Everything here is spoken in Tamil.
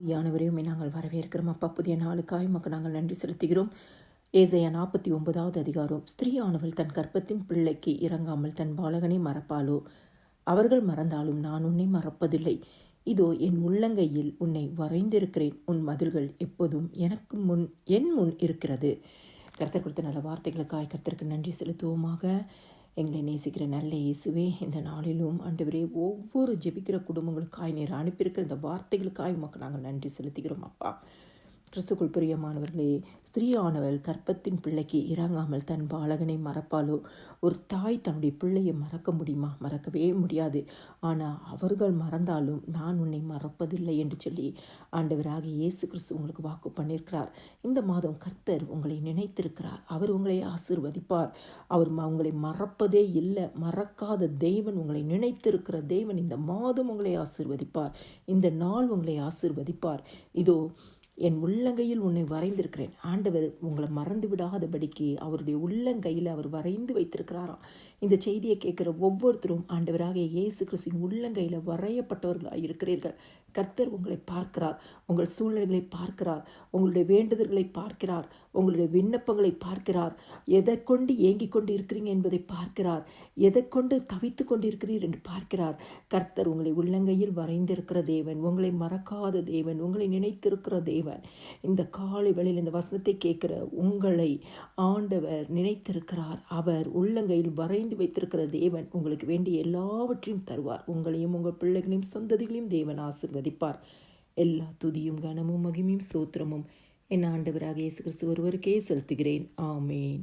யானவரையுமே நாங்கள் வரவேற்கிறோம் அப்பா. புதிய நாளுக்காய் உமக்கு நாங்கள் நன்றி செலுத்துகிறோம். ஏசாயா 49வது அதிகாரம். ஸ்திரீயானவள் தன் கர்ப்பத்தின் பிள்ளைக்கு இறங்காமல் தன் பாலகனை மறப்பாளோ? அவர்கள் மறந்தாலும் நான் உன்னை மறப்பதில்லை. இதோ என் உள்ளங்கையில் உன்னை வரைந்திருக்கிறேன். உன் மதில்கள் எப்போதும் எனக்கு முன் என் முன் இருக்கிறது. கர்த்தர் கொடுத்த நல்ல வார்த்தைகளுக்காய் கர்த்தருக்கு நன்றி செலுத்துவோமாக. எங்களை நேசிக்கிற நல்ல இயேசுவே, இந்த நாளிலும் ஆண்டவரே ஒவ்வொரு ஜெபிக்கிற குடும்பங்களுக்காய் நீர் அனுப்பியிருக்கிற இந்த வார்த்தைகளுக்காய் உமக்கு நாங்கள் நன்றி செலுத்துகிறோம் அப்பா. கிறிஸ்துக்குள் பிரியமானவர்களே, ஸ்திரீயானவள் கர்ப்பத்தின் பிள்ளைக்கு இறங்காமல் தன் பாலகனை மறப்பாளோ? ஒரு தாய் தன்னுடைய பிள்ளையை மறக்க முடியுமா? மறக்கவே முடியாது. ஆனால் அவர்கள் மறந்தாலும் நான் உன்னை மறப்பதில்லை என்று சொல்லி ஆண்டவராக இயேசு கிறிஸ்து உங்களுக்கு வாக்கு பண்ணியிருக்கிறார். இந்த மாதம் கர்த்தர் உங்களை நினைத்திருக்கிறார். அவர் உங்களை ஆசீர்வதிப்பார். அவர் உங்களை மறப்பதே இல்லை. மறக்காத தேவன், உங்களை நினைத்திருக்கிற தேவன் இந்த மாதம் உங்களை ஆசீர்வதிப்பார். இந்த நாள் உங்களை ஆசீர்வதிப்பார். இதோ என் உள்ளங்கையில் உன்னை வரைந்திருக்கிறேன். ஆண்டவர் உங்களை மறந்து விடாதபடிக்கு அவருடைய உள்ளங்கையில் அவர் வரைந்து வைத்திருக்கிறாராம். இந்த செய்தியை கேட்குற ஒவ்வொருத்தரும் ஆண்டவராக இயேசு கிறிஸ்துவின் உள்ளங்கையில் வரையப்பட்டவர்களாக இருக்கிறீர்கள். கர்த்தர் உங்களை பார்க்கிறார். உங்கள் சூழ்நிலைகளை பார்க்கிறார். உங்களுடைய வேண்டுதல்களை பார்க்கிறார். உங்களுடைய விண்ணப்பங்களை பார்க்கிறார். எதை கொண்டு ஏங்கிக் கொண்டு இருக்கிறீங்க என்பதை பார்க்கிறார். எதை கொண்டு தவித்து கொண்டு இருக்கிறீர் என்று பார்க்கிறார். கர்த்தர் உங்களை உள்ளங்கையில் வரைந்திருக்கிற தேவன், உங்களை மறக்காத தேவன், உங்களை நினைத்திருக்கிற தேவன். இந்த காலை வேளையில் இந்த வசனத்தை கேட்கிற உங்களை ஆண்டவர் நினைத்திருக்கிறார். அவர் உள்ளங்கையில் வரைந்து வைத்திருக்கிற தேவன் உங்களுக்கு வேண்டிய எல்லாவற்றையும் தருவார். உங்களையும் உங்கள் பிள்ளைகளையும் சந்ததிகளையும் தேவன் ஆசீர்வதிப்பார். எல்லா துதியும் கனமும் மகிமையும் ஸ்தோத்திரமும் என் ஆண்டவராக இயேசு கிறிஸ்து ஒருவருக்கே செலுத்துகிறேன். ஆமேன்.